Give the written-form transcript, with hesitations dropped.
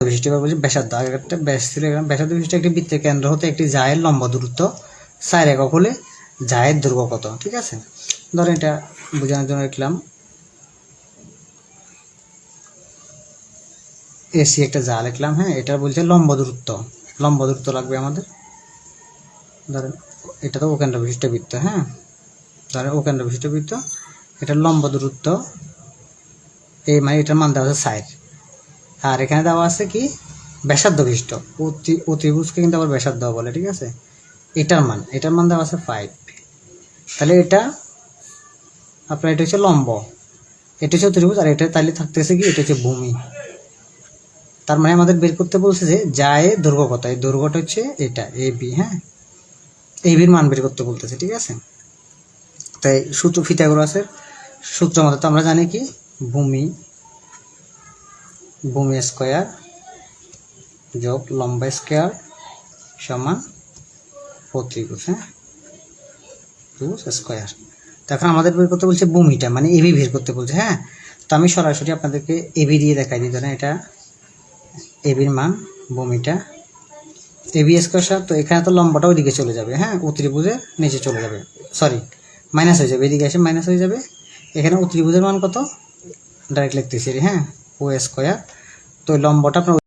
বিশিষ্ট এবার বলছি ব্যাসার্ধ। আগে একটা ব্যাস ছিল, এখানে ব্যাসার্ধ বিশিষ্ট একটি বৃত্তের কেন্দ্র হতে একটি জায়ের লম্ব দূরত্ব 4 একক হলে জায়ের দৈর্ঘ্য কত? ঠিক আছে, ধরেন এটা বোঝানোর জন্য লিখলাম এসি একটা যা লিখলাম। হ্যাঁ, এটা বলছে লম্ব দূরত্ব লাগবে আমাদের। ধরেন এটা তো কেন্দ্র বিশিষ্ট বৃত্ত। হ্যাঁ, ধরেন কেন্দ্র বিশিষ্ট বৃত্ত, এটার লম্ব দূরত্ব এই মানে এটার মান দেওয়া আছে 4, আর এখানে দেওয়া আছে কি ব্যাসার্ধ বিশিষ্ট। অতিভুজকে কিন্তু আবার ব্যাসার্ধ বলে। ঠিক আছে, এটার মান দেওয়া আছে 5। তাহলে এটা আপনার এটা হচ্ছে লম্ব, এটা হচ্ছে ত্রিভুজ, আর এটা তাহলে থাকতেছে কি এটা হচ্ছে ভূমি। তার মানে আমাদের বের করতে বলছে যে জায়ের দৈর্ঘ্য কত। এই দৈর্ঘ্যটা হচ্ছে এটা এবি। হ্যাঁ, এবির মান বের করতে বলতেছে। ঠিক আছে, তাই সূত্র পিথাগোরাসের সূত্র মতো তো আমরা জানি কি ভূমি স্কয়ার যোগ লম্ব স্কয়ার সমান প্রতিভুজ। হ্যাঁ, ত্রিভুজ স্কয়ার। তো এখন আমাদের বের করতে বলছে ভূমিটা, মানে এবি বের করতে বলছে। হ্যাঁ, তো আমি সরাসরি আপনাদেরকে এবি দিয়ে দেখাই দিই। ধরেন এটা এবির মান, ভূমিটা এবি স্কয়ার। তো এখানে তো লম্বটা ওইদিকে চলে যাবে। হ্যাঁ, ত্রিভুজের নিচে চলে যাবে, সরি মাইনাস হয়ে যাবে, এদিকে এসে মাইনাস হয়ে যাবে। এখানে ত্রিভুজের মান কত ডাইরেক্ট লিখতেছি। হ্যাঁ, ও স্কয়ার। তো লম্বটা আপনার